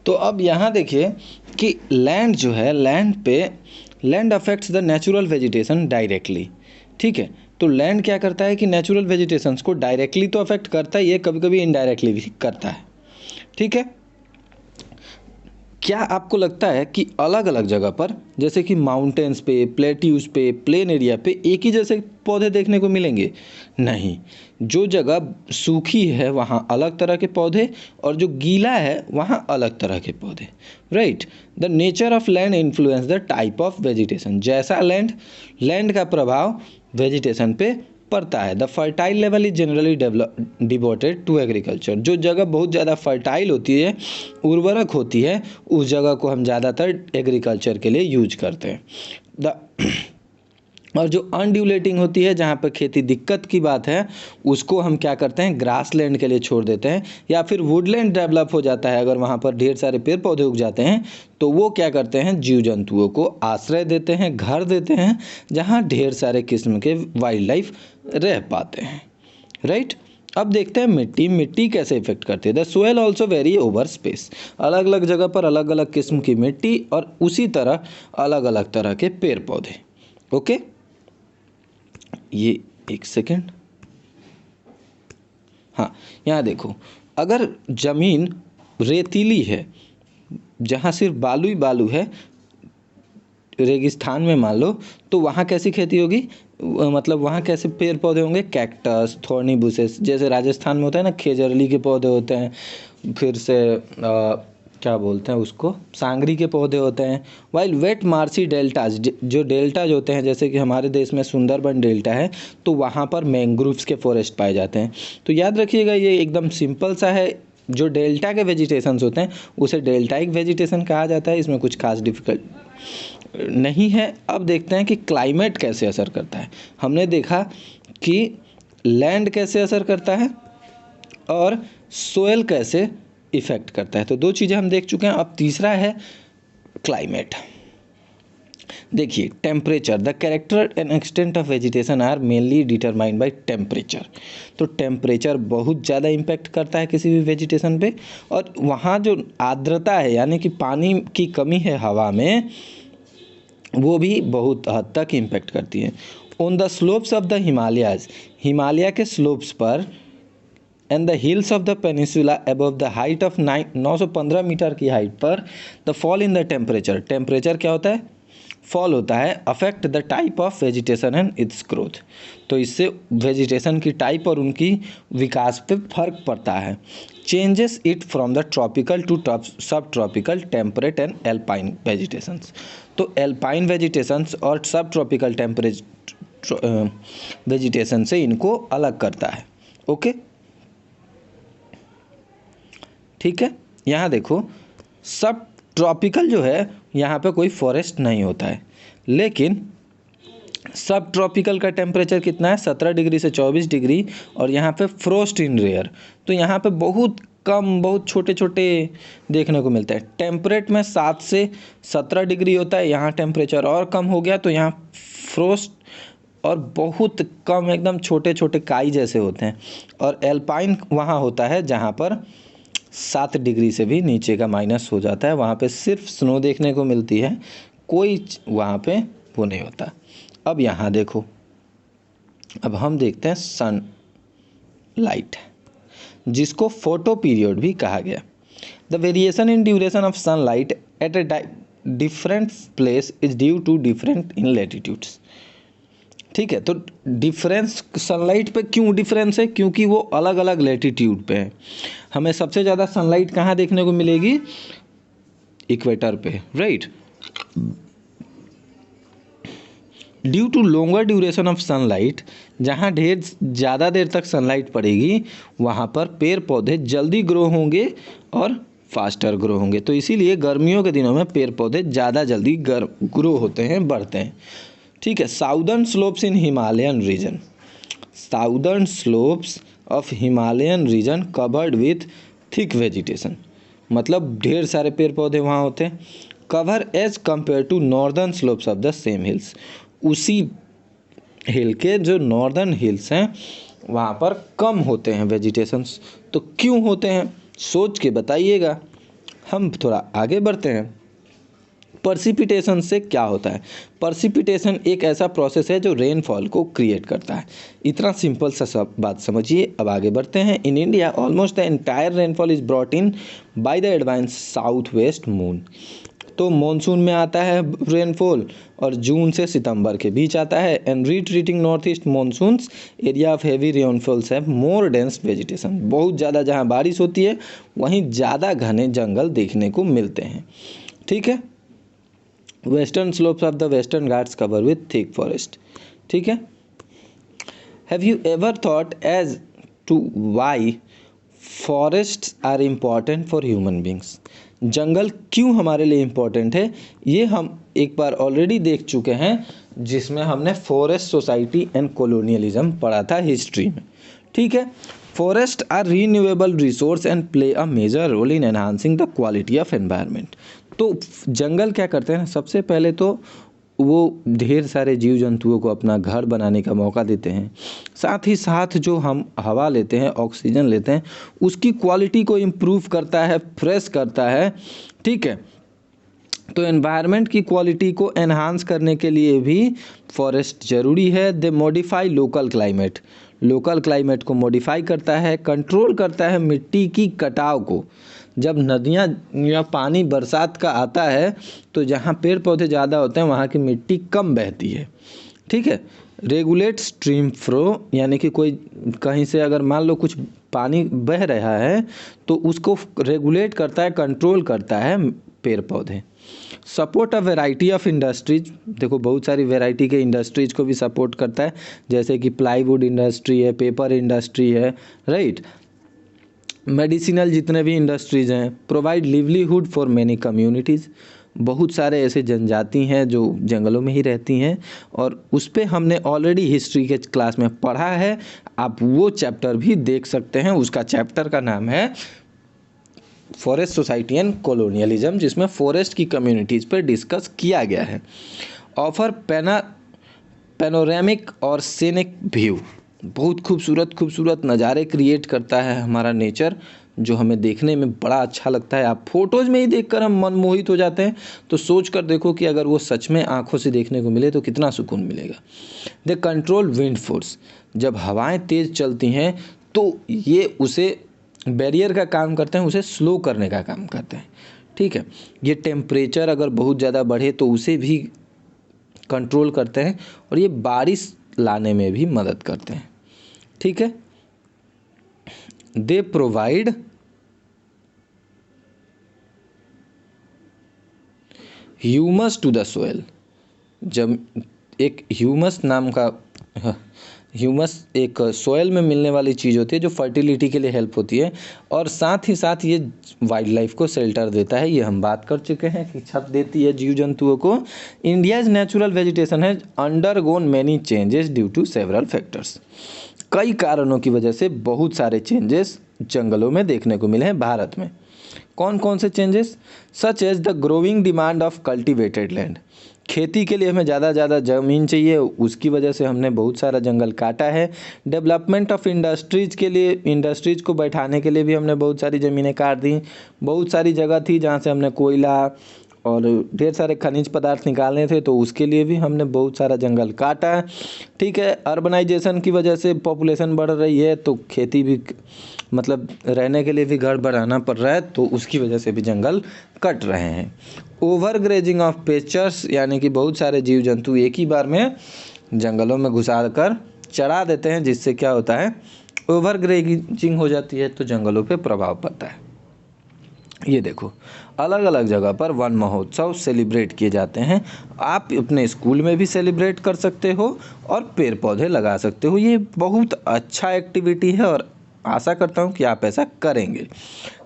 तो अब यहाँ देखिए कि लैंड जो है, land affects the natural vegetation directly. ठीक है, तो लैंड क्या करता है कि नेचुरल वेजिटेशंस को डायरेक्टली तो अफेक्ट करता ही है, कभी कभी इनडायरेक्टली भी करता है। ठीक है, क्या आपको लगता है कि अलग अलग जगह पर, जैसे कि माउंटेन्स पे, प्लेट्यूज पे, प्लेन एरिया पे एक ही जैसे पौधे देखने को मिलेंगे? नहीं, जो जगह सूखी है वहाँ अलग तरह के पौधे, और जो गीला है वहाँ अलग तरह के पौधे। Right, the nature of land influence the type of vegetation. जैसा लैंड का प्रभाव वेजिटेशन पे पड़ता है। The fertile level is generally devoted to agriculture. जो जगह बहुत ज़्यादा फर्टाइल होती है, उर्वरक होती है, उस जगह को हम ज़्यादातर एग्रीकल्चर के लिए यूज करते हैं। और जो अनड्यूलेटिंग होती है, जहाँ पर खेती दिक्कत की बात है, उसको हम क्या करते हैं, ग्रास लैंड के लिए छोड़ देते हैं, या फिर वुडलैंड डेवलप हो जाता है। अगर वहाँ पर ढेर सारे पेड़ पौधे उग जाते हैं तो वो क्या करते हैं, जीव जंतुओं को आश्रय देते हैं, घर देते हैं, जहाँ ढेर सारे किस्म के वाइल्ड लाइफ रह पाते हैं। राइट, अब देखते हैं मिट्टी कैसे इफेक्ट करती है। The soil also very over space. अलग अलग जगह पर अलग अलग किस्म की मिट्टी, और उसी तरह अलग अलग तरह के पेड़ पौधे। ओके, ये एक सेकेंड, हाँ यहाँ देखो, अगर ज़मीन रेतीली है, जहाँ सिर्फ बालू ही बालू है, रेगिस्तान में मान लो, तो वहाँ कैसी खेती होगी, मतलब वहाँ कैसे पेड़ पौधे होंगे, कैक्टस, थॉर्नी बुशेस, जैसे राजस्थान में होता है ना, खेजरली के पौधे होते हैं, फिर से क्या बोलते हैं उसको, सांगरी के पौधे होते हैं। वाइल वेट मार्सी डेल्टाज, जो डेल्टाज होते हैं, जैसे कि हमारे देश में सुंदरबन डेल्टा है, तो वहाँ पर मैंग्रोव्स के फॉरेस्ट पाए जाते हैं। तो याद रखिएगा, ये एकदम सिंपल सा है। जो डेल्टा के वेजिटेशंस होते हैं उसे डेल्टाइक वेजिटेशन कहा जाता है, इसमें कुछ खास डिफिकल्ट नहीं है। अब देखते हैं कि क्लाइमेट कैसे असर करता है। हमने देखा कि लैंड कैसे असर करता है और सोयल कैसे इफेक्ट करता है, तो दो चीज़ें हम देख चुके हैं। अब तीसरा है क्लाइमेट। देखिए, temperature, the character and extent of vegetation are mainly determined by temperature. तो टेम्परेचर बहुत ज़्यादा इम्पैक्ट करता है किसी भी वेजिटेशन पे, और वहाँ जो आर्द्रता है, यानी कि पानी की कमी है हवा में, वो भी बहुत हद तक इम्पैक्ट करती है। On the slopes of the Himalayas, Himalaya के स्लोप्स पर, and the hills of the peninsula above the height of 915 metre की हाइट पर, the fall in the temperature, temperature क्या होता है, फॉल होता है, affect the type of vegetation and its growth. तो इससे वेजिटेशन की टाइप और उनकी विकास पे फर्क पड़ता है। Changes it from the tropical to sub tropical, temperate and alpine vegetations. तो एल्पाइन वेजिटेशंस और सब ट्रॉपिकल वेजिटेशन से इनको अलग करता है। ओके, ठीक है, यहाँ देखो, सब ट्रॉपिकल जो है, यहाँ पे कोई फॉरेस्ट नहीं होता है, लेकिन सब ट्रॉपिकल का टेम्परेचर कितना है, 17 डिग्री से 24 डिग्री, और यहाँ पे फ्रोस्ट इन रेयर, तो यहाँ पे बहुत कम, बहुत छोटे छोटे देखने को मिलता है। टेम्परेट में 7 से 17 डिग्री होता है, यहाँ टेम्परेचर और कम हो गया, तो यहाँ फ्रोस्ट और बहुत कम, एकदम छोटे छोटे काई जैसे होते हैं। और एल्पाइन वहाँ होता है जहाँ पर 7 डिग्री से भी नीचे का माइनस हो जाता है, वहाँ पे सिर्फ स्नो देखने को मिलती है, कोई वहाँ पे वो नहीं होता। अब यहाँ देखो, अब हम देखते हैं सन लाइट, जिसको फोटो पीरियड भी कहा गया। The variation in duration of sunlight at a different place is due to different in latitudes. ठीक है, तो डिफरेंस सनलाइट पे क्यों डिफरेंस है, क्योंकि वो अलग अलग लैटिट्यूड पे है। हमें सबसे ज़्यादा सनलाइट कहाँ देखने को मिलेगी, इक्वेटर पे, right. Due to longer duration of sunlight, जहाँ ढेर ज़्यादा देर तक सनलाइट पड़ेगी, वहाँ पर पेड़ पौधे जल्दी ग्रो होंगे और फास्टर ग्रो होंगे। तो इसीलिए गर्मियों के दिनों में पेड़ पौधे ज़्यादा जल्दी ग्रो होते हैं, बढ़ते हैं। ठीक है, southern slopes in Himalayan region, southern slopes of Himalayan region covered with thick vegetation, मतलब ढेर सारे पेड़ पौधे वहाँ होते हैं। Cover as compare to northern slopes of the same hills, उसी हिल के जो नॉर्दर्न हिल्स हैं वहाँ पर कम होते हैं वेजिटेशंस। तो क्यों होते हैं, सोच के बताइएगा। हम थोड़ा आगे बढ़ते हैं। पर्सिपिटेशन से क्या होता है? पर्सिपिटेशन एक ऐसा प्रोसेस है जो रेनफॉल को क्रिएट करता है। इतना सिंपल सा सब बात समझिए। अब आगे बढ़ते हैं। In India almost the entire rainfall is brought in by the advance south west moon. तो मॉनसून में आता है रेनफॉल और जून से सितंबर के बीच आता है। And retreating north east monsoons area of heavy rainfalls have more dense vegetation. बहुत ज़्यादा जहाँ बारिश होती है वहीं ज़्यादा घने जंगल देखने को मिलते हैं। ठीक है। Western slopes of the western Ghats cover with thick forest. ठीक है। Have you ever thought as to why forests are important for human beings? जंगल क्यों हमारे लिए इम्पॉर्टेंट है, ये हम एक बार ऑलरेडी देख चुके हैं, जिसमें हमने फॉरेस्ट सोसाइटी एंड कॉलोनियलिज्म पढ़ा था हिस्ट्री में। ठीक है। Forest are renewable resource and play a major role in enhancing the quality of environment. तो जंगल क्या करते हैं? सबसे पहले तो वो ढेर सारे जीव जंतुओं को अपना घर बनाने का मौका देते हैं। साथ ही साथ जो हम हवा लेते हैं, ऑक्सीजन लेते हैं, उसकी क्वालिटी को इम्प्रूव करता है, फ्रेश करता है। ठीक है। तो एनवायरनमेंट की क्वालिटी को एनहांस करने के लिए भी फॉरेस्ट ज़रूरी है। They modify local climate. Local climate को मॉडिफाई करता है, कंट्रोल करता है मिट्टी की कटाव को। जब नदियाँ या पानी बरसात का आता है तो जहाँ पेड़ पौधे ज़्यादा होते हैं वहाँ की मिट्टी कम बहती है। ठीक है। रेगुलेट स्ट्रीम फ्लो, यानी कि कोई कहीं से अगर मान लो कुछ पानी बह रहा है तो उसको रेगुलेट करता है, कंट्रोल करता है पेड़ पौधे। Support a variety of industries. देखो बहुत सारी वेराइटी के इंडस्ट्रीज को भी सपोर्ट करता है, जैसे कि प्लाईवुड इंडस्ट्री है, पेपर इंडस्ट्री है, राइट। मेडिसिनल जितने भी इंडस्ट्रीज़ हैं। Provide livelihood for many communities. बहुत सारे ऐसे जनजाति हैं जो जंगलों में ही रहती हैं और उस पे हमने ऑलरेडी हिस्ट्री के क्लास में पढ़ा है। आप वो चैप्टर भी देख सकते हैं। उसका चैप्टर का नाम है फॉरेस्ट सोसाइटी एंड कॉलोनियलिज्म, जिसमें फॉरेस्ट की कम्युनिटीज़ पर डिस्कस किया गया है। ऑफर पैनोरामिक और सीनिक व्यू। बहुत खूबसूरत खूबसूरत नज़ारे क्रिएट करता है हमारा नेचर, जो हमें देखने में बड़ा अच्छा लगता है। आप फोटोज़ में ही देखकर हम मनमोहित हो जाते हैं, तो सोच कर देखो कि अगर वो सच में आंखों से देखने को मिले तो कितना सुकून मिलेगा। They control wind force. जब हवाएं तेज़ चलती हैं तो ये उसे बैरियर का काम करते हैं, उसे स्लो करने का काम करते हैं। ठीक है। ये टेम्परेचर अगर बहुत ज़्यादा बढ़े तो उसे भी कंट्रोल करते हैं और ये बारिश लाने में भी मदद करते हैं। ठीक है। They provide humus to the soil. जब एक ह्यूमस नाम का ह्यूमस एक सोयल में मिलने वाली चीज़ होती है जो फर्टिलिटी के लिए हेल्प होती है, और साथ ही साथ ये वाइल्ड लाइफ को शेल्टर देता है। ये हम बात कर चुके हैं कि छत देती है जीव जंतुओं को। India's natural vegetation has undergone many changes due to several factors. कई कारणों की वजह से बहुत सारे चेंजेस जंगलों में देखने को मिले हैं भारत में। कौन कौन से changes? Such as the growing demand of cultivated land. खेती के लिए हमें ज़्यादा ज़मीन चाहिए, उसकी वजह से हमने बहुत सारा जंगल काटा है। डेवलपमेंट ऑफ इंडस्ट्रीज़ के लिए, इंडस्ट्रीज़ को बैठाने के लिए भी हमने बहुत सारी ज़मीनें काट दी। बहुत सारी जगह थी जहाँ से हमने कोयला और ढेर सारे खनिज पदार्थ निकालने थे, तो उसके लिए भी हमने बहुत सारा जंगल काटा है। ठीक है। अर्बनाइजेशन की वजह से पॉपुलेशन बढ़ रही है, तो खेती भी मतलब रहने के लिए भी घर बनाना पड़ रहा है, तो उसकी वजह से भी जंगल कट रहे हैं। ओवर ग्रेजिंग ऑफ पेस्चर्स, यानी कि बहुत सारे जीव जंतु एक ही बार में जंगलों में घुसा कर चरा देते हैं, जिससे क्या होता है, ओवर ग्रेजिंग हो जाती है, तो जंगलों पे प्रभाव पड़ता है। ये देखो अलग अलग जगह पर वन महोत्सव सेलिब्रेट किए जाते हैं। आप अपने स्कूल में भी सेलिब्रेट कर सकते हो और पेड़ पौधे लगा सकते हो। ये बहुत अच्छा एक्टिविटी है और आशा करता हूँ कि आप ऐसा करेंगे।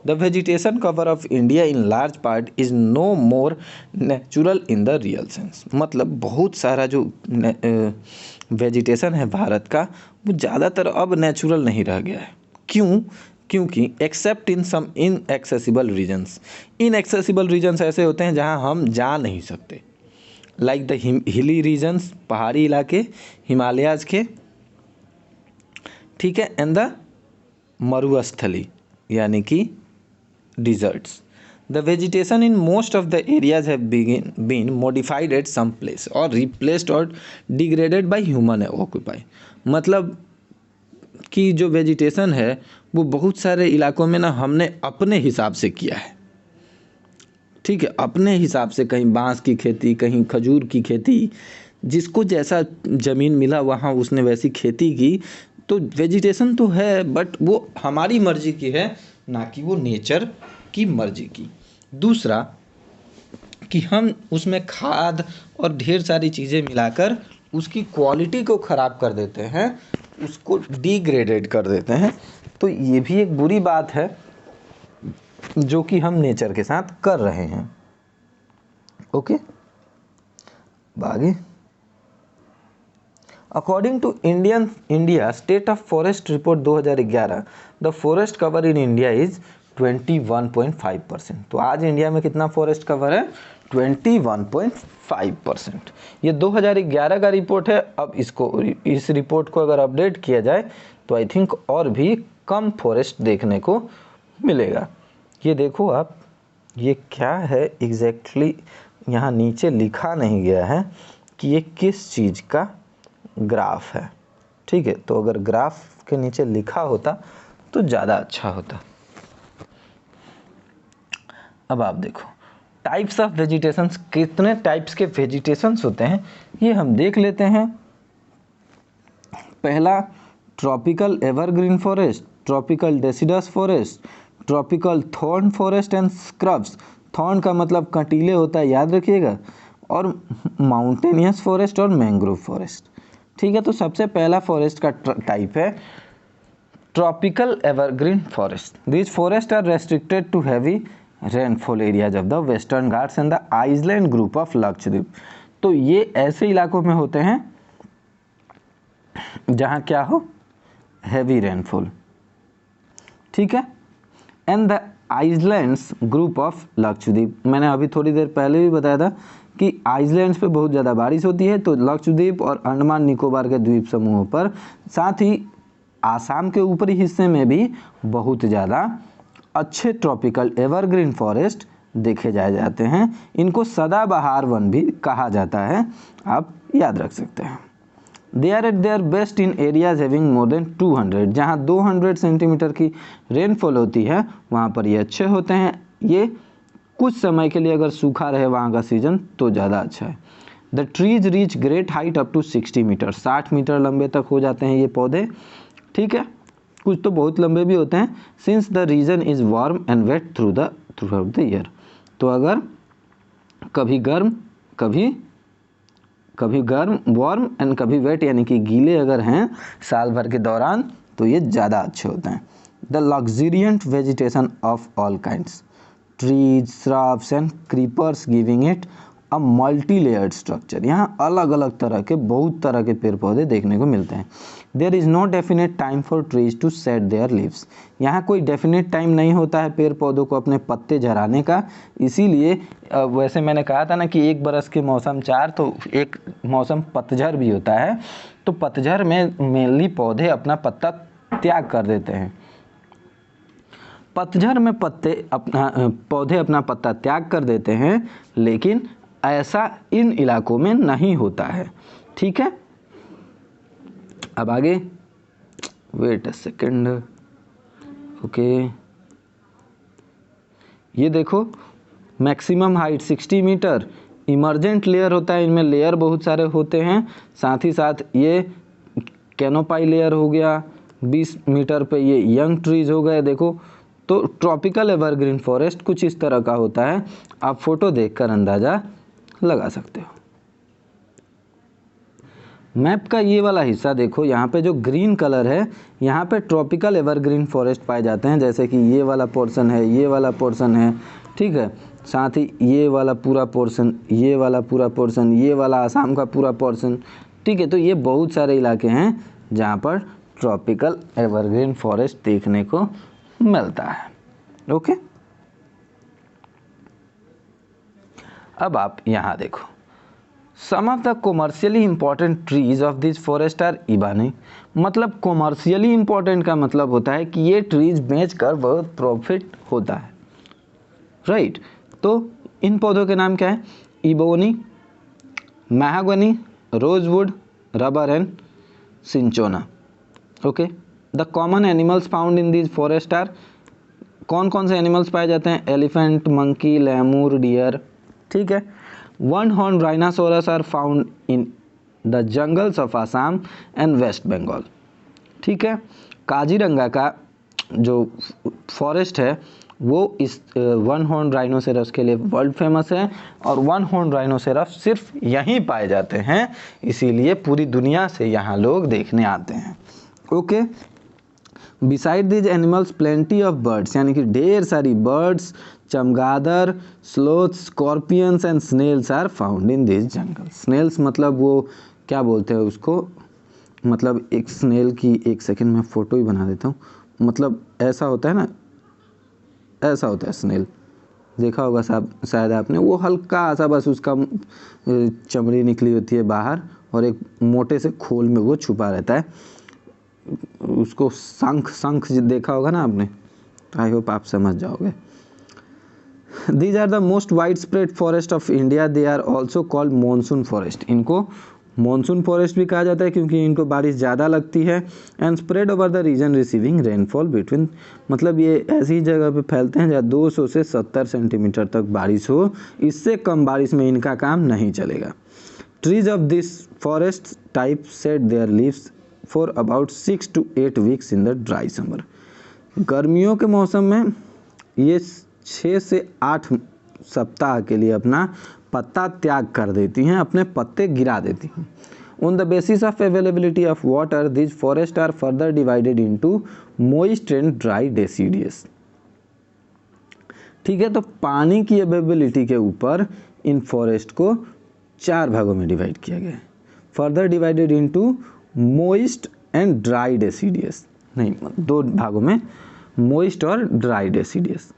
The vegetation cover of India in large part is no more natural in the real sense. मतलब बहुत सारा जो वेजिटेशन है भारत का, वो ज़्यादातर अब नेचुरल नहीं रह गया है। क्यों? क्योंकि except in some inaccessible regions. Inaccessible regions ऐसे होते हैं जहां हम जा नहीं सकते, लाइक द हिली रीजन्स, पहाड़ी इलाके, हिमालयाज के। ठीक है। एंड द मरुस्थली, यानी कि deserts. The vegetation in most of the areas have been modified at some place और रिप्लेस्ड और डिग्रेडेड बाय ह्यूमन ऑक्यूपाई। मतलब कि जो वेजिटेशन है वो बहुत सारे इलाकों में ना हमने अपने हिसाब से किया है, ठीक है, अपने हिसाब से, कहीं बांस की खेती, कहीं खजूर की खेती, जिसको जैसा ज़मीन मिला वहाँ उसने वैसी खेती की। तो वेजिटेशन तो है बट वो हमारी मर्जी की है, ना कि वो नेचर की मर्जी की। दूसरा कि हम उसमें खाद और ढेर सारी चीज़ें मिलाकर उसकी क्वालिटी को ख़राब कर देते हैं, उसको डिग्रेडेड कर देते हैं। तो ये भी एक बुरी बात है जो कि हम नेचर के साथ कर रहे हैं। ओके, आगे। According to India state of forest report 2011, the forest cover in India is 21.5%। तो आज इंडिया में कितना फॉरेस्ट कवर है? 21.5%। ये 2011 का रिपोर्ट है। अब इस रिपोर्ट को अगर अपडेट किया जाए तो आई थिंक और भी कम फॉरेस्ट देखने को मिलेगा। ये देखो आप, ये क्या है एग्जैक्टली, यहाँ नीचे लिखा नहीं गया है कि ये किस चीज़ का ग्राफ है, ठीक है। तो अगर ग्राफ के नीचे लिखा होता तो ज़्यादा अच्छा होता। अब आप देखो टाइप्स ऑफ वेजिटेशंस, कितने टाइप्स के वेजिटेशंस होते हैं ये हम देख लेते हैं। पहला tropical evergreen forest, tropical deciduous forest, tropical thorn forest and scrubs. Thorn का मतलब कंटीले होता है, याद रखिएगा। और माउंटेनियस फॉरेस्ट और मैंग्रोव फॉरेस्ट, ठीक है। तो सबसे पहला फॉरेस्ट का टाइप है tropical evergreen forest. This forest are restricted to heavy rainfall areas of the western Ghats and the Iceland group of Lakshadweep. तो ये ऐसे इलाकों में होते हैं जहाँ क्या हो, हैवी रेनफॉल, ठीक है। And the islands group of Lakshadweep, मैंने अभी थोड़ी देर पहले भी बताया था कि आइसलैंड्स पे बहुत ज़्यादा बारिश होती है। तो लक्षद्वीप और अंडमान निकोबार के द्वीप समूहों पर, साथ ही आसाम के ऊपरी हिस्से में भी बहुत ज़्यादा अच्छे ट्रॉपिकल एवरग्रीन फॉरेस्ट देखे जाते हैं। इनको सदाबहार वन भी कहा जाता है, आप याद रख सकते हैं। They are at their best in areas having more than 200, जहाँ 200 सेंटीमीटर की रेनफॉल होती है वहाँ पर ये अच्छे होते हैं। ये कुछ समय के लिए अगर सूखा रहे वहाँ का सीजन तो ज़्यादा अच्छा है। The trees reach great height up to 60 metre, 60 metre लंबे तक हो जाते हैं ये पौधे, ठीक है। कुछ तो बहुत लंबे भी होते हैं। Since the region is warm and wet throughout the year. तो अगर कभी गर्म वार्म एंड कभी वेट, यानी कि गीले अगर हैं साल भर के दौरान, तो ये ज़्यादा अच्छे होते हैं। The luxuriant vegetation of all kinds, trees, shrubs and creepers giving it a multi layered structure. यहाँ अलग अलग तरह के, बहुत तरह के पेड़ पौधे देखने को मिलते हैं। There is no definite time for trees to set their leaves. यहाँ कोई डेफिनेट टाइम नहीं होता है पेड़ पौधों को अपने पत्ते झड़ाने का। इसीलिए वैसे मैंने कहा था ना कि एक बरस के मौसम चार, तो एक मौसम पतझड़ भी होता है। तो पतझड़ में मेनली पौधे अपना पत्ता त्याग कर देते हैं। पतझड़ में पौधे अपना पत्ता त्याग कर देते हैं, लेकिन ऐसा इन इलाकों में नहीं होता है, ठीक है। अब आगे, वेट अ सेकेंड, ओके। ये देखो maximum height 60 metre, emergent layer होता है, इनमें लेयर बहुत सारे होते हैं। साथ ही साथ ये कैनोपाई लेयर हो गया, 20 मीटर पे ये यंग ट्रीज हो गए। देखो, तो ट्रॉपिकल एवरग्रीन फॉरेस्ट कुछ इस तरह का होता है। आप फोटो देखकर अंदाज़ा लगा सकते हो। मैप का ये वाला हिस्सा देखो, यहाँ पे जो ग्रीन कलर है, यहाँ पे ट्रॉपिकल एवरग्रीन फॉरेस्ट पाए जाते हैं। जैसे कि ये वाला पोर्शन है, ये वाला पोर्शन है, ठीक है। साथ ही ये वाला पूरा पोर्शन, ये वाला पूरा पोर्शन, ये वाला आसाम का पूरा पोर्शन, ठीक है। तो ये बहुत सारे इलाके हैं जहाँ पर ट्रॉपिकल एवरग्रीन फॉरेस्ट देखने को मिलता है, ओके। अब आप यहाँ देखो, some of the commercially important trees of this forest are ebony. मतलब कॉमर्शियली इंपॉर्टेंट का मतलब होता है कि ये ट्रीज बेचकर बहुत प्रॉफिट होता है, राइट। तो इन पौधों के नाम क्या है? Ebony, mahogany, rosewood, rubber and cinchona. Okay. The common animals found in these forest are, कौन कौन से एनिमल्स पाए जाते हैं? Elephant, monkey, lemur, deer. ठीक है। One horn rhinoceros are found in the jungles of Assam and West Bengal. ठीक है। काजीरंगा का जो फॉरेस्ट है वो इस वन हॉर्न राइनोसेरस के लिए वर्ल्ड फेमस है, और वन हॉर्न राइनोसेरस सिर्फ यहीं पाए जाते हैं, इसीलिए पूरी दुनिया से यहाँ लोग देखने आते हैं। Okay. Beside these animals plenty of birds, यानी कि ढेर सारी बर्ड्स, चमगादड़, sloth, scorpions and snails are found in this jungle. Snails मतलब वो क्या बोलते हैं उसको, मतलब एक स्नेल की, एक सेकंड में फ़ोटो ही बना देता हूँ, मतलब ऐसा होता है ना, ऐसा होता है स्नेल, देखा होगा साहब शायद आपने, वो हल्का सा बस उसका चमड़ी निकली होती है बाहर और एक मोटे से खोल में वो छुपा रहता है, उसको शंख देखा होगा ना आपने, आई होप आप समझ जाओगे। These are the most widespread forest of India. They are also called monsoon forest. इनको मॉनसून फॉरेस्ट भी कहा जाता है क्योंकि इनको बारिश ज़्यादा लगती है। And spread over the region receiving rainfall between, मतलब ये ऐसी जगह पे फैलते हैं जहाँ 200 से 70 सेंटीमीटर तक बारिश हो, इससे कम बारिश में इनका काम नहीं चलेगा। Trees of this forest type set their leaves for about 6 to 8 weeks in the dry summer. गर्मियों के मौसम में ये 6 से 8 सप्ताह के लिए अपना पत्ता त्याग कर देती हैं, अपने पत्ते गिरा देती हैं। On the basis of availability of water this forest are further divided into moist and dry deciduous. ठीक है। तो पानी की अवेलेबिलिटी के ऊपर इन फॉरेस्ट को 4 भागों में डिवाइड किया गया है। Further divided into moist and dry deciduous, नहीं 2 भागों में, मोइस्ट और dry deciduous.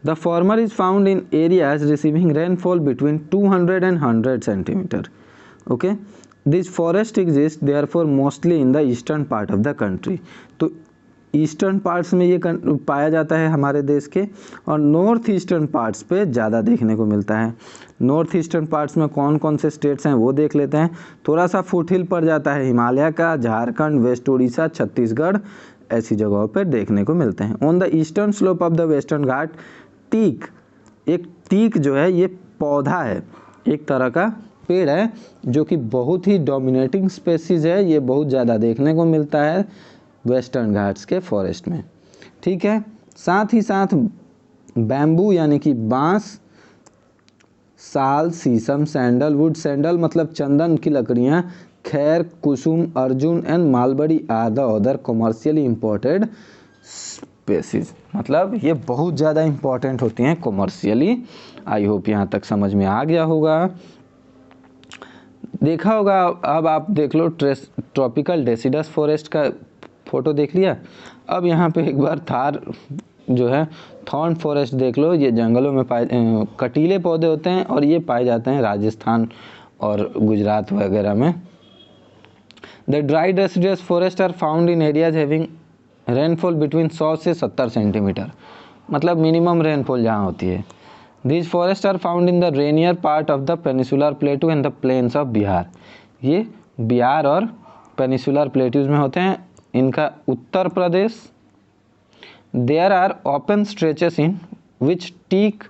The former is found in areas receiving rainfall between 200 and 100 centimeter. Okay, this forest exists therefore mostly in the eastern part of the country. तो eastern parts में ये पाया जाता है हमारे देश के, और नॉर्थ ईस्टर्न पार्ट्स पे ज़्यादा देखने को मिलता है। नॉर्थ ईस्टर्न पार्ट्स में कौन कौन से स्टेट्स हैं वो देख लेते हैं। थोड़ा सा फुटहिल पड़ जाता है हिमालय का, झारखंड, वेस्ट उड़ीसा, छत्तीसगढ़, ऐसी जगहों पर देखने को मिलते हैं। On the eastern slope of the western Ghat teak, एक टीक जो है ये पौधा है, एक तरह का पेड़ है जो कि बहुत ही डोमिनेटिंग स्पेसीज है, ये बहुत ज़्यादा देखने को मिलता है वेस्टर्न घाट्स के फॉरेस्ट में। ठीक है। साथ ही साथ बैम्बू यानी कि बांस, साल, शीशम, सैंडलवुड, सैंडल मतलब चंदन की लकड़ियाँ, khair, kusum, arjun and mulberry are the other commercially imported species. मतलब ये बहुत ज़्यादा इम्पॉर्टेंट होती हैं कमर्शियली। आई होप यहाँ तक समझ में आ गया होगा। देखा होगा, अब आप देख लो ट्रॉपिकल डेसिडस फॉरेस्ट का फोटो देख लिया। अब यहाँ पे एक बार थार जो है थॉर्न फॉरेस्ट देख लो। ये जंगलों में पाए कटीले पौधे होते हैं और ये पाए जाते हैं राजस्थान और गुजरात वगैरह में। The dry deciduous forest are found in areas having rainfall between 100 से 70 सेंटीमीटर, मतलब मिनिमम रेनफॉल जहाँ होती है। These forests are found in the rainier part of the peninsular plateau and the plains of Bihar. ये बिहार और पेनिसुलर प्लेट्यूज में होते हैं। इनका Uttar Pradesh. There are open stretches in which teak,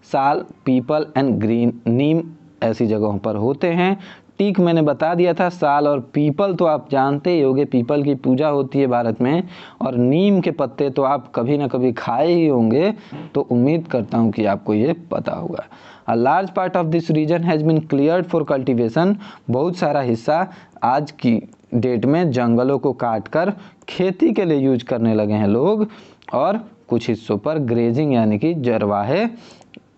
साल, पीपल एंड ग्रीन नीम ऐसी जगहों पर होते हैं। टीक मैंने बता दिया था, साल और पीपल तो आप जानते ही होंगे, पीपल की पूजा होती है भारत में, और नीम के पत्ते तो आप कभी ना कभी खाए ही होंगे, तो उम्मीद करता हूँ कि आपको ये पता होगा। A large part of this region has been cleared for cultivation. बहुत सारा हिस्सा आज की डेट में जंगलों को काट कर खेती के लिए यूज करने लगे हैं लोग, और कुछ हिस्सों पर ग्रेजिंग यानी कि चरवाहे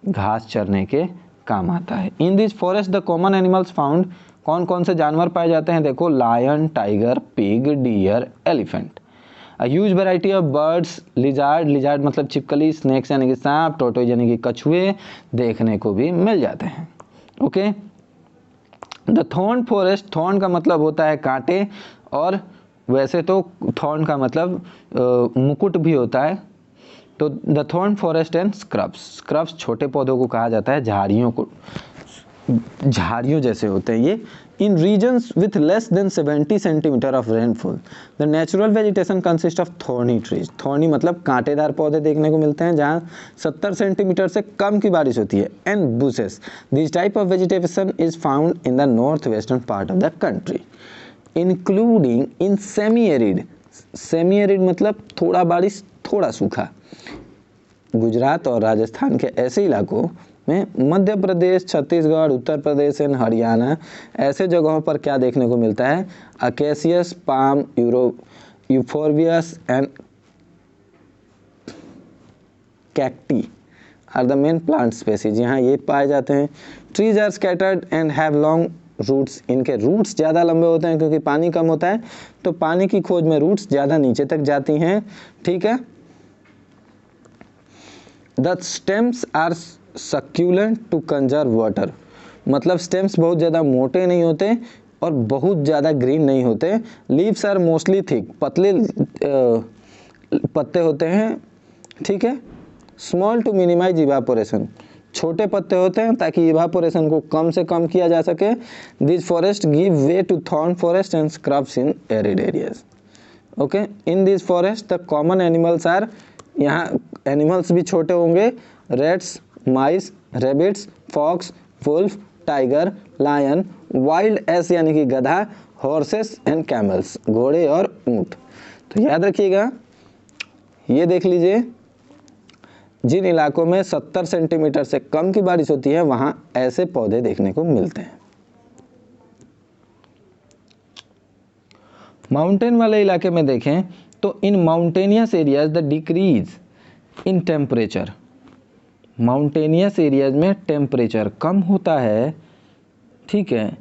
घास चरने के काम आता है। In this forest the common animals found, कौन कौन से जानवर पाए जाते हैं देखो, lion, tiger, pig, deer, elephant. A huge variety of birds, lizard, lizard मतलब छिपकली, स्नेक्स यानी कि सांप, टोटोइज यानी कि कछुए देखने को भी मिल जाते हैं। Okay. The thorn forest, thorn का मतलब होता है कांटे, और वैसे तो थॉर्न का मतलब मुकुट भी होता है, तो the thorn forest and scrubs, scrubs छोटे पौधों को कहा जाता है, झाड़ियों को, झाड़ियों जैसे होते हैं ये। In regions with less than 70 centimetre of rainfall the natural vegetation consist of thorny trees. Thorny मतलब कांटेदार पौधे देखने को मिलते हैं जहाँ 70 सेंटीमीटर से कम की बारिश होती है। And bushes, this type of vegetation is found in the north western part of the country including in semi arid, semi arid मतलब थोड़ा बारिश थोड़ा सूखा, गुजरात और राजस्थान के ऐसे इलाकों में, मध्य प्रदेश, छत्तीसगढ़, उत्तर प्रदेश एंड हरियाणा, ऐसे जगहों पर क्या देखने को मिलता है, acacias, palm, euphorbias and cacti are the main plant species, यहाँ ये पाए जाते हैं। Trees are scattered and have long roots, इनके रूट्स ज़्यादा लंबे होते हैं क्योंकि पानी कम होता है, तो पानी की खोज में रूट्स ज़्यादा नीचे तक जाती हैं, ठीक है। The stems are succulent to conserve water, मतलब स्टेम्स बहुत ज़्यादा मोटे नहीं होते और बहुत ज़्यादा ग्रीन नहीं होते। लीव्स आर मोस्टली थिक, पतले पत्ते होते हैं, ठीक है। स्मॉल टू मिनिमाइज इवापोरेशन, छोटे पत्ते होते हैं ताकि इवापोरेशन को कम से कम किया जा सके। This forest give way to thorn forest and scrubs in arid areas. Okay, in this forest the common animals are, यहाँ एनिमल्स भी छोटे होंगे, rats, mice, rabbits, fox, wolf, tiger, lion, wild ass यानी कि गधा, हॉर्सेस एंड कैमल्स, घोड़े और ऊंट। तो याद रखिएगा, ये देख लीजिए, जिन इलाकों में 70 सेंटीमीटर से कम की बारिश होती है वहां ऐसे पौधे देखने को मिलते हैं। माउंटेन वाले इलाके में देखें तो in mountainous areas the decrease in temperature, mountainous areas में टेम्परेचर कम होता है, ठीक है।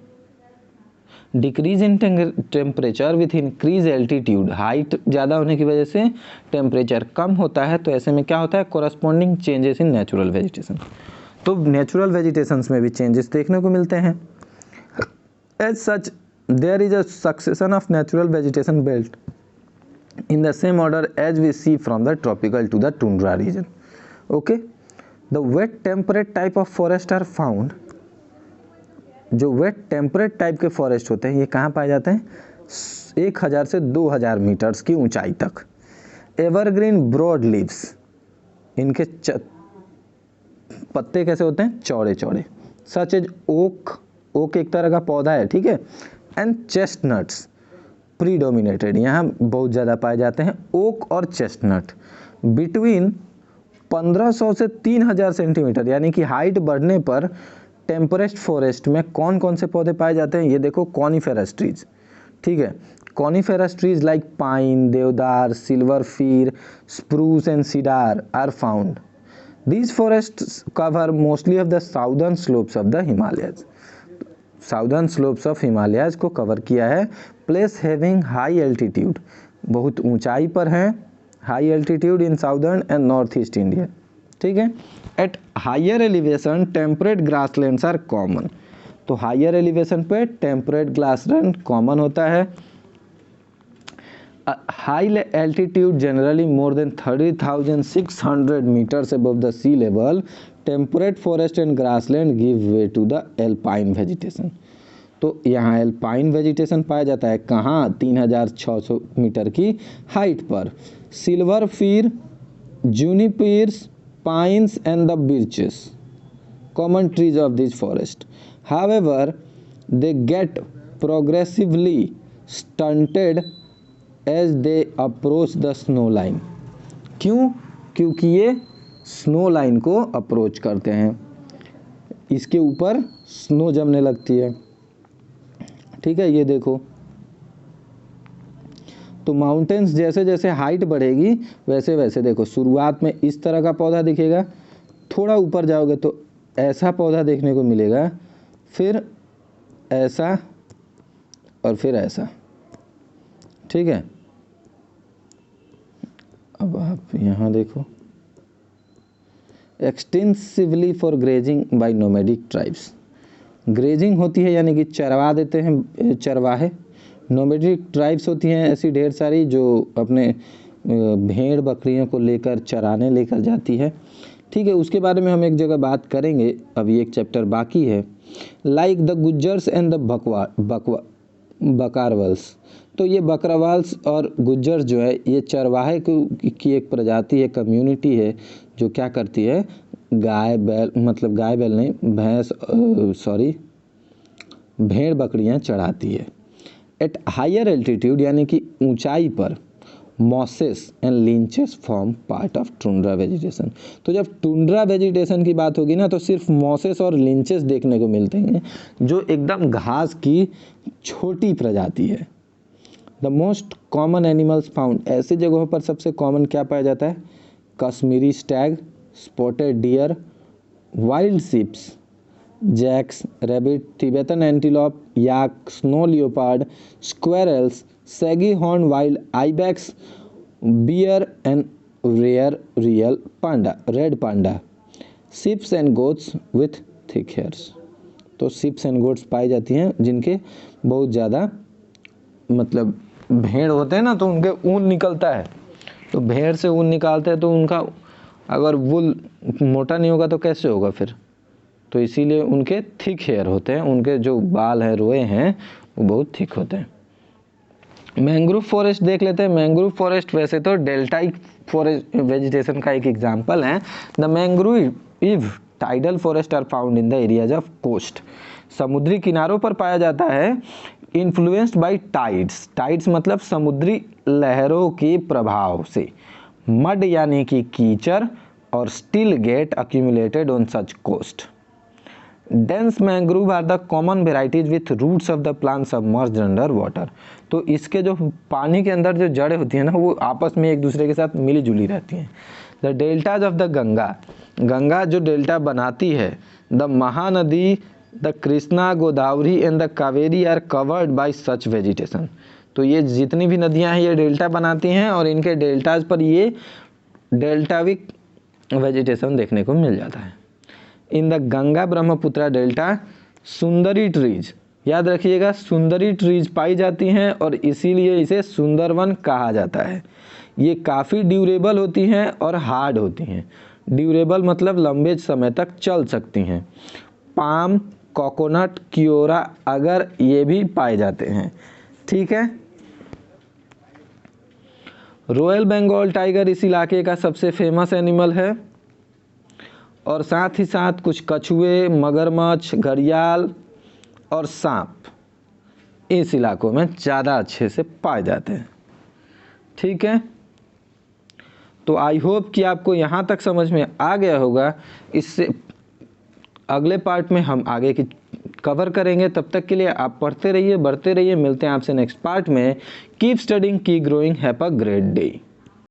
Decrease in temperature with increase altitude, height ज़्यादा होने की वजह से टेम्परेचर कम होता है, तो ऐसे में क्या होता है, corresponding changes in natural vegetation, तो नेचुरल वेजिटेशंस में भी चेंजेस देखने को मिलते हैं। As such there is a succession of natural vegetation belt in the same order as we see from the tropical to the tundra region. Okay, the wet temperate type of forest are found, जो wet temperate type के forest होते हैं ये कहाँ पाए जाते हैं, 1000 से 2000 मीटर्स की ऊंचाई तक। एवरग्रीन ब्रॉड लीव्स, इनके पत्ते कैसे होते हैं, चौड़े चौड़े, सच एज ओक, ओक एक तरह का पौधा है, ठीक है। एंड चेस्टनट्स प्रीडोमिनेटेड, यहाँ बहुत ज़्यादा पाए जाते हैं ओक और चेस्टनट। बिटवीन 1500 से 3000 सेंटीमीटर यानी कि हाइट बढ़ने पर टेम्परेट फॉरेस्ट में कौन कौन से पौधे पाए जाते हैं, ये देखो, कॉनिफेरस ट्रीज, ठीक है। Coniferous trees like pine, deodar, silver fir, spruce and cedar are found. These forests cover mostly of the southern slopes of the Himalayas, southern slopes of Himalayas को कवर किया है। प्लेस हैविंग हाई एल्टीट्यूड, बहुत ऊंचाई पर हैं, high altitude in southern and north east India, ठीक है। At higher elevation temperate grasslands are common, तो हायर एलिवेशन पे टेम्परेट ग्रासलैंड कॉमन होता है। High altitude generally more than 30,600 metres above the sea level, temperate forest and grassland give way to the alpine vegetation, तो यहाँ alpine vegetation पाया जाता है कहाँ, 3600 मीटर की हाइट पर। Silver fir, junipers, pines and the birches common trees of this forest. However, they get progressively stunted as they approach the snow line. क्यों, क्योंकि ये स्नो लाइन को अप्रोच करते हैं, इसके ऊपर स्नो जमने लगती है, ठीक है। ये देखो, तो माउंटेन्स जैसे जैसे हाइट बढ़ेगी वैसे वैसे देखो, शुरुआत में इस तरह का पौधा दिखेगा, थोड़ा ऊपर जाओगे तो ऐसा पौधा देखने को मिलेगा, फिर ऐसा और फिर ऐसा, ठीक है। अब आप यहाँ देखो, extensively for grazing by nomadic tribes, grazing होती है यानी कि चरवा देते हैं चरवाहे, नोमैडिक ट्राइब्स होती हैं ऐसी ढेर सारी जो अपने भेड़ बकरियों को लेकर चराने लेकर जाती है। ठीक है, उसके बारे में हम एक जगह बात करेंगे, अभी एक चैप्टर बाकी है। Like the Gujjars and the Bakarwals. तो ये बकरवाल्स और गुज्जर्स जो है ये चरवाहे की एक प्रजाति है, कम्युनिटी है, जो क्या करती है, गाय बैल नहीं, भेड़ बकरियां चढ़ाती है। एट हायर एल्टीट्यूड यानी कि ऊंचाई पर mosses and lichens form part of tundra vegetation. तो जब टुंड्रा वेजिटेशन की बात होगी ना तो सिर्फ मॉसेस और लिंचेस देखने को मिलते हैं, जो एकदम घास की छोटी प्रजाति है। The most common animals found, ऐसी जगहों पर सबसे कॉमन क्या पाया जाता है, Kashmiri stag, spotted deer, wild sheep, jacks, rabbit, Tibetan antelope, yak, snow leopard, squirrels, shaggy horn wild ibex, bear and rare red panda, sheep and goats with thick hairs. तो sheep and goats पाई जाती हैं जिनके बहुत ज़्यादा भेड़ होते हैं ना, तो उनके ऊन निकलता है, तो भेड़ से ऊन निकालते हैं तो उनका अगर वुल मोटा नहीं होगा तो कैसे होगा फिर, तो इसीलिए उनके थिक हेयर होते हैं, उनके जो बाल हैं, रोए हैं, वो बहुत थिक होते हैं। मैंग्रोव फॉरेस्ट देख लेते हैं। मैंग्रोव फॉरेस्ट वैसे तो डेल्टाइक फॉरेस्ट वेजिटेशन का एक एग्जाम्पल है। The mangrove tidal forest are found in the areas of coast. समुद्री किनारों पर पाया जाता है। इन्फ्लुएंस्ड बाई टाइड्स, टाइड्स मतलब समुद्री लहरों के प्रभाव से। मड यानी कि कीचड़ और still get accumulated on such coast. Dense mangrove are the common varieties with roots of the plant submerged under water. तो इसके जो पानी के अंदर जो जड़ें होती हैं ना, वो आपस में एक दूसरे के साथ मिली जुली रहती हैं। The deltas of the Ganga, Ganga जो डेल्टा बनाती है, the Mahanadi, the Krishna, Godavari and the Kaveri are covered by such vegetation. तो ये जितनी भी नदियां हैं ये डेल्टा बनाती हैं और इनके डेल्टाज पर ये डेल्टाविक वेजिटेशन देखने को मिल जाता है। In the Ganga Brahmaputra delta Sundari trees, याद रखिएगा सुंदरी ट्रीज पाई जाती हैं और इसीलिए इसे सुंदरवन कहा जाता है। ये काफ़ी ड्यूरेबल होती हैं और हार्ड होती हैं। ड्यूरेबल मतलब लंबे समय तक चल सकती हैं। पाम, कोकोनट, क्योरा, अगर ये भी पाए जाते हैं। ठीक है। रॉयल बंगाल टाइगर इस इलाके का सबसे फेमस एनिमल है और साथ ही साथ कुछ कछुए, मगरमच्छ, घड़ियाल और सांप इस इलाकों में ज़्यादा अच्छे से पाए जाते हैं। ठीक है, तो आई होप कि आपको यहाँ तक समझ में आ गया होगा। इससे अगले पार्ट में हम आगे की कवर करेंगे। तब तक के लिए आप पढ़ते रहिए, बढ़ते रहिए। मिलते हैं आपसे नेक्स्ट पार्ट में। Keep studying, keep growing, have a great day.